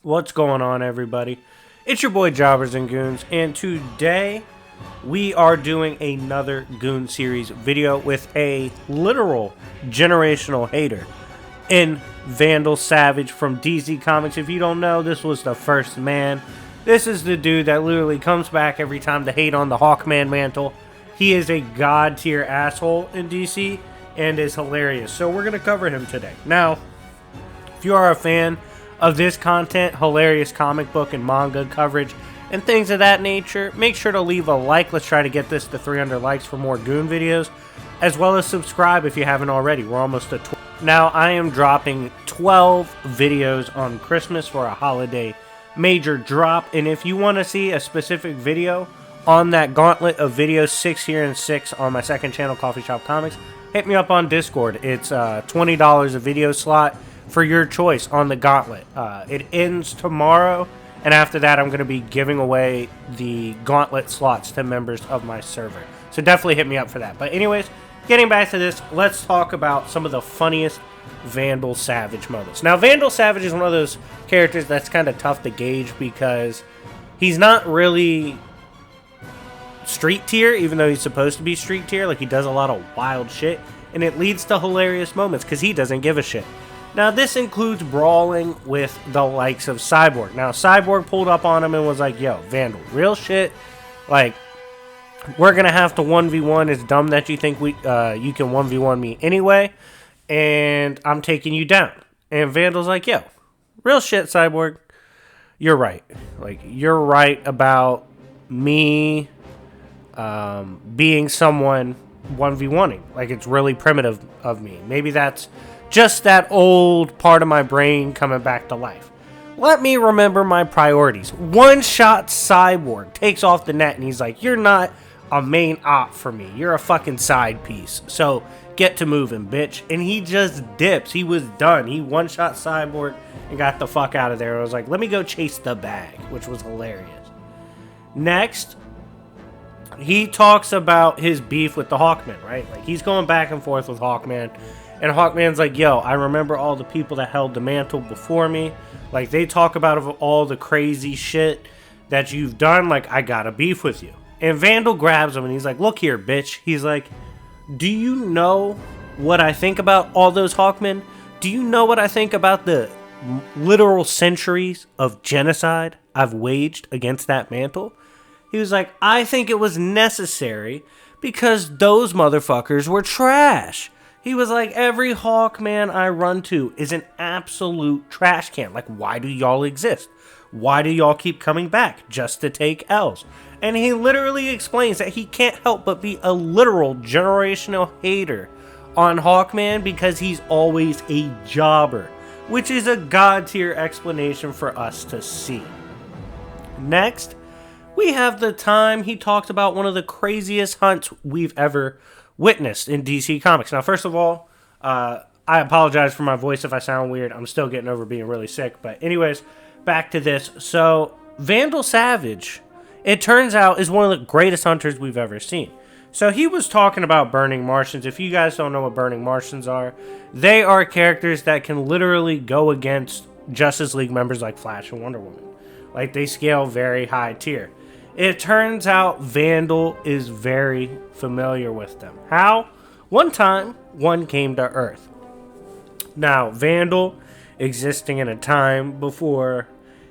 What's going on, everybody? It's your boy Jobbers and Goons, and today we are doing another Goon series video with a literal generational hater in Vandal Savage from DC Comics. If you don't know, this was the first man. This is the dude that literally comes back every time to hate on the Hawkman mantle. He is a god tier asshole in DC and is hilarious. So we're going to cover him today. Now, if you are a fan of this content, hilarious comic book and manga coverage, and things of that nature, make sure to leave a like. Let's try to get this to 300 likes for more Goon videos, as well as subscribe if you haven't already. We're almost at 12. Now, I am dropping 12 videos on Christmas for a holiday major drop, and if you want to see a specific video on that gauntlet of videos, 6 here and 6 on my second channel, Coffee Shop Comics, hit me up on Discord. It's $20 a video slot for your choice on the gauntlet. It ends tomorrow, and after that I'm going to be giving away the gauntlet slots to members of my server. So definitely hit me up for that. But anyways, getting back to this, let's talk about some of the funniest Vandal Savage moments. Now, Vandal Savage is one of those characters that's kind of tough to gauge because he's not really street tier, even though he's supposed to be street tier. Like, he does a lot of wild shit, and it leads to hilarious moments because he doesn't give a shit. Now, this includes brawling with the likes of Cyborg. Now, Cyborg pulled up on him and was like, yo, Vandal, real shit. Like, we're going to have to 1v1. It's dumb that you think you can 1v1 me anyway, and I'm taking you down. And Vandal's like, yo, real shit, Cyborg. You're right. Like, you're right about me being someone 1v1ing. Like, it's really primitive of me. Maybe that's just that old part of my brain coming back to life. Let me remember my priorities. One-shot Cyborg takes off the net and he's like, you're not a main op for me. You're a fucking side piece. So get to moving, bitch. And he just dips. He was done. He one-shot Cyborg and got the fuck out of there. I was like, let me go chase the bag, which was hilarious. Next, he talks about his beef with the Hawkman, right? Like, he's going back and forth with Hawkman. And Hawkman's like, yo, I remember all the people that held the mantle before me. Like, they talk about all the crazy shit that you've done. Like, I got a beef with you. And Vandal grabs him and he's like, look here, bitch. He's like, do you know what I think about all those Hawkmen? Do you know what I think about the literal centuries of genocide I've waged against that mantle? He was like, I think it was necessary because those motherfuckers were trash. He was like, every Hawkman I run to is an absolute trash can. Like, why do y'all exist? Why do y'all keep coming back? Just to take L's. And he literally explains that he can't help but be a literal generational hater on Hawkman because he's always a jobber, which is a god tier explanation for us to see. Next, we have the time he talked about one of the craziest hunts we've ever witnessed in DC Comics. Now, first of all, I apologize for my voice if I sound weird. I'm still getting over being really sick. But anyways, back to this. So, Vandal Savage, it turns out, is one of the greatest hunters we've ever seen. So, he was talking about Burning Martians. If you guys don't know what Burning Martians are, they are characters that can literally go against Justice League members like Flash and Wonder Woman. Like, they scale very high tier. It turns out Vandal is very familiar with them. How? One time, one came to Earth. Now, Vandal, existing in a time before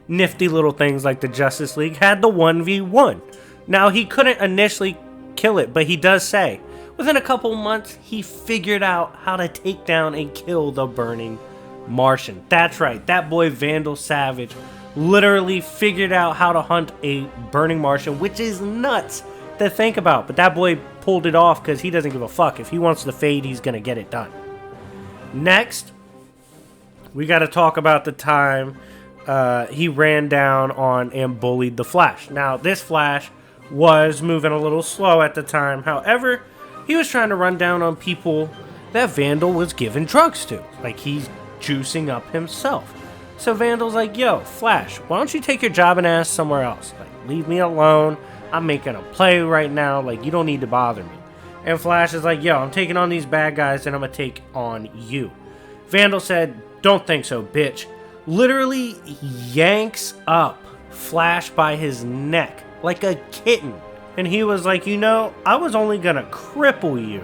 nifty little things like the Justice League, had the 1v1. Now, he couldn't initially kill it, but he does say, within a couple months, he figured out how to take down and kill the Burning Martian. That's right, that boy Vandal Savage literally figured out how to hunt a Burning Martian, which is nuts to think about. But that boy pulled it off because he doesn't give a fuck. If he wants to fade, he's going to get it done. Next, we got to talk about the time he ran down on and bullied the Flash. Now, this Flash was moving a little slow at the time. However, he was trying to run down on people that Vandal was giving drugs to. Like, he's juicing up himself. So Vandal's like, yo, Flash, why don't you take your jobbing ass somewhere else? Like, leave me alone. I'm making a play right now. Like, you don't need to bother me. And Flash is like, yo, I'm taking on these bad guys and I'm going to take on you. Vandal said, don't think so, bitch. literally yanks up Flash by his neck like a kitten. And he was like, you know, I was only gonna cripple you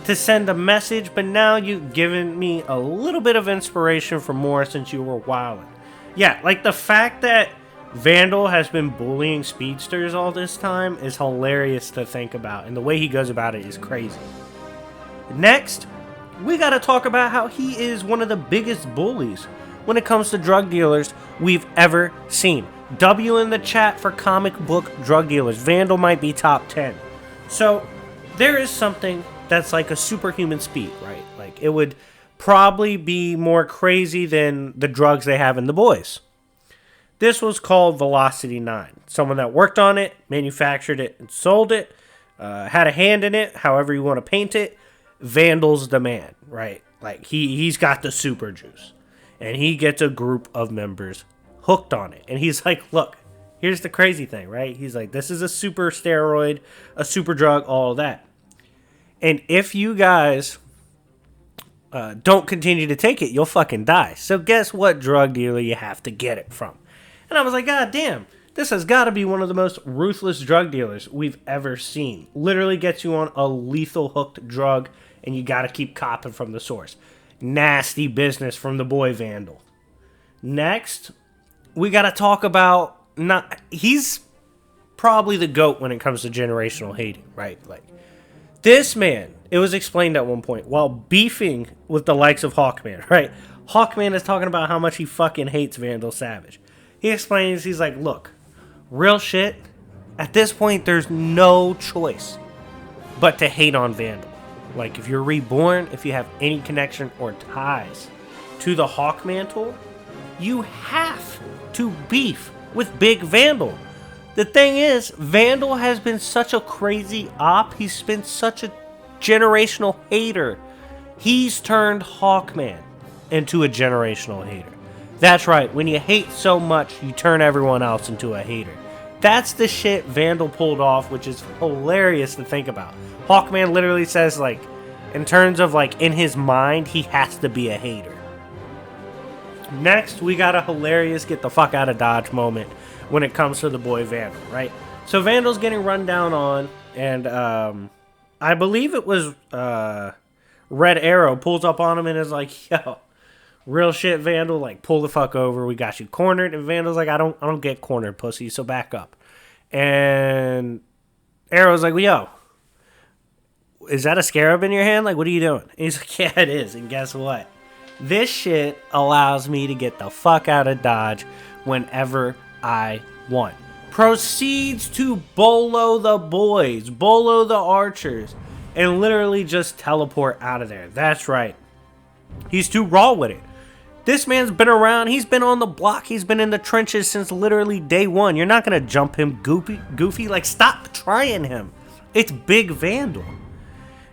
to send a message, but now you've given me a little bit of inspiration for more since you were wilding. Yeah, like the fact that Vandal has been bullying speedsters all this time is hilarious to think about, and the way he goes about it is crazy. Next, we gotta talk about how he is one of the biggest bullies when it comes to drug dealers we've ever seen. W in the chat for comic book drug dealers. Vandal might be top 10. So, there is something that's like a superhuman speed, right? Like, it would probably be more crazy than the drugs they have in The Boys. This was called Velocity 9. Someone that worked on it, manufactured it, and sold it, had a hand in it, however you want to paint it. Vandal's the man, right? Like, he's got the super juice. And he gets a group of members hooked on it. And he's like, look, here's the crazy thing, right? He's like, this is a super steroid, a super drug, all of that. And if you guys don't continue to take it, you'll fucking die. So guess what drug dealer you have to get it from? And I was like, God damn, this has got to be one of the most ruthless drug dealers we've ever seen. Literally gets you on a lethal hooked drug, and you got to keep copping from the source. Nasty business from the boy Vandal. Next, we got to talk about, he's probably the GOAT when it comes to generational hating, right? Like, this man, it was explained at one point, while beefing with the likes of Hawkman, right? Hawkman is talking about how much he fucking hates Vandal Savage. He explains, he's like, look, real shit, at this point, there's no choice but to hate on Vandal. Like, if you're reborn, if you have any connection or ties to the Hawkmantle, you have to beef with Big Vandal. The thing is, Vandal has been such a crazy op. He's been such a generational hater. He's turned Hawkman into a generational hater. That's right. When you hate so much, you turn everyone else into a hater. That's the shit Vandal pulled off, which is hilarious to think about. Hawkman literally says, like, in terms of, like, in his mind, he has to be a hater. Next, we got a hilarious get the fuck out of Dodge moment when it comes to the boy Vandal, right? So Vandal's getting run down on, and I believe it was Red Arrow pulls up on him and is like, yo, real shit, Vandal, like, pull the fuck over, we got you cornered. And Vandal's like, I don't get cornered, pussy, so back up. And Arrow's like, well, yo, is that a scarab in your hand? Like, what are you doing? And he's like, yeah, it is. And guess what? This shit allows me to get the fuck out of Dodge whenever I want. Proceeds to bolo the boys, bolo the archers, and literally just teleport out of there. That's right. He's too raw with it. This man's been around. He's been on the block. He's been in the trenches since literally day one. You're not going to jump him goofy. Like, stop trying him. It's Big Vandal.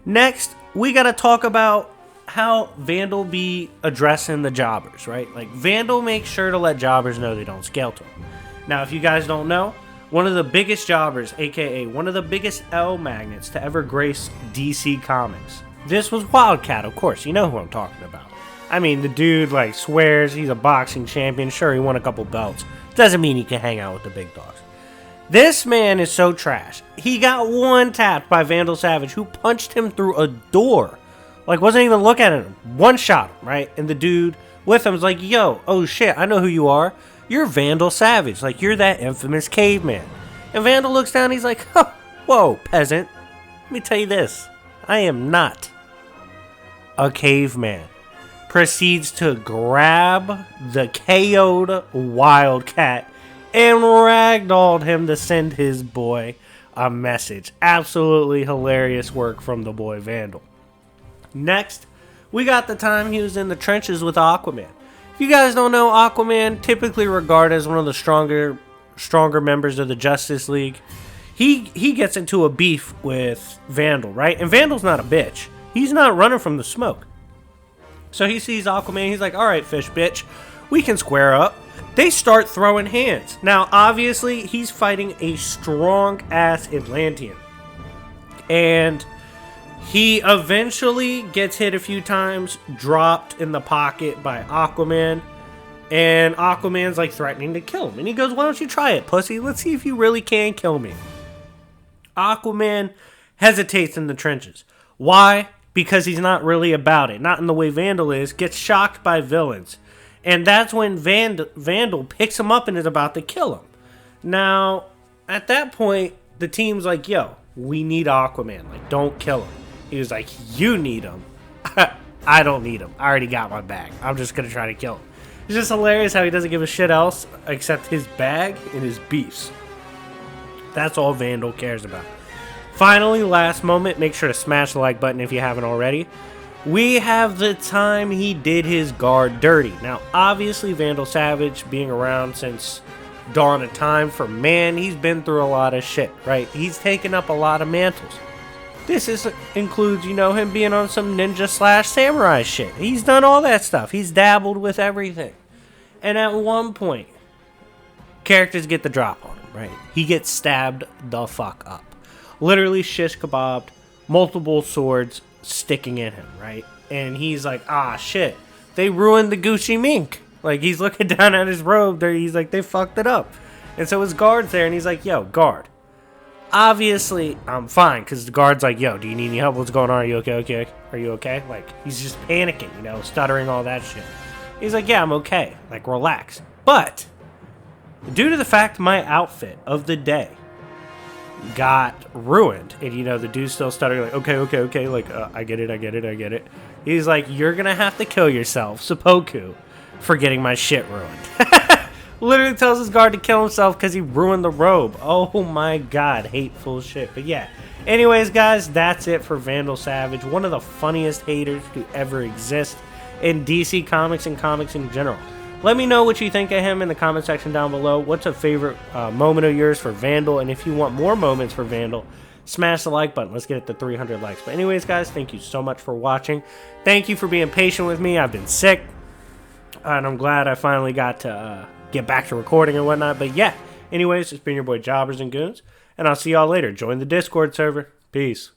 Next, we got to talk about how Vandal be addressing the jobbers, right? Like, Vandal makes sure to let jobbers know they don't scale to him. Now, if you guys don't know, one of the biggest jobbers, aka one of the biggest L magnets to ever grace DC Comics. This was Wildcat, of course. You know who I'm talking about. I mean, the dude, like, swears he's a boxing champion. Sure, he won a couple belts. Doesn't mean he can hang out with the big dogs. This man is so trash. He got one-tapped by Vandal Savage, who punched him through a door. Like, wasn't even looking at him. One-shot him, right? And the dude with him was like, yo, oh shit, I know who you are. You're Vandal Savage. Like, you're that infamous caveman. And Vandal looks down, he's like, huh, whoa, peasant. Let me tell you this. I am not a caveman. Proceeds to grab the KO'd Wildcat and ragdolled him to send his boy a message. Absolutely hilarious work from the boy Vandal. Next, we got the time he was in the trenches with Aquaman. If you guys don't know, Aquaman, typically regarded as one of the stronger members of the Justice League, he gets into a beef with Vandal, right? And Vandal's not a bitch. He's not running from the smoke. So he sees Aquaman, he's like, alright, fish bitch, we can square up. They start throwing hands. Now, obviously, he's fighting a strong-ass Atlantean. And he eventually gets hit a few times, dropped in the pocket by Aquaman. And Aquaman's like threatening to kill him. And he goes, why don't you try it, pussy? Let's see if you really can kill me. Aquaman hesitates in the trenches. Why? Because he's not really about it. Not in the way Vandal is. Gets shocked by villains. And that's when Vandal picks him up and is about to kill him. Now, at that point, the team's like, yo, we need Aquaman. Like, don't kill him. He was like, you need him. I don't need him. I already got my bag. I'm just going to try to kill him. It's just hilarious how he doesn't give a shit else except his bag and his beefs. That's all Vandal cares about. Finally, last moment, make sure to smash the like button if you haven't already. We have the time he did his guard dirty. Now, obviously, Vandal Savage, being around since dawn of time for man, he's been through a lot of shit, right? He's taken up a lot of mantles. This includes, you know, him being on some ninja/samurai shit. He's done all that stuff. He's dabbled with everything. And at one point, characters get the drop on him, right? He gets stabbed the fuck up. Literally shish kebabbed, multiple swords sticking in him, right? And he's like, ah, shit. They ruined the Gucci mink. Like, he's looking down at his robe there. He's like, they fucked it up. And so his guard's there, and he's like, yo, guard. Obviously, I'm fine, because the guard's like, yo, do you need any help? What's going on? Are you okay? Are you okay? Like, he's just panicking, you know, stuttering, all that shit. He's like, yeah, I'm okay. Like, relax. But, due to the fact my outfit of the day got ruined, and, you know, the dude's still stuttering, like, okay, like, I get it. He's like, you're gonna have to kill yourself, seppuku, for getting my shit ruined. Literally tells his guard to kill himself because he ruined the robe. Oh my god, hateful shit. But yeah, anyways guys, that's it for Vandal Savage. One of the funniest haters to ever exist in DC Comics and comics in general. Let me know what you think of him in the comment section down below. What's a favorite moment of yours for Vandal? And if you want more moments for Vandal, smash the like button. Let's get it to 300 likes. But anyways guys, thank you so much for watching. Thank you for being patient with me. I've been sick, and I'm glad I finally got to get back to recording and whatnot. But yeah, anyways, it's been your boy Jobbers and Goons, and I'll see y'all later. Join the Discord server. Peace.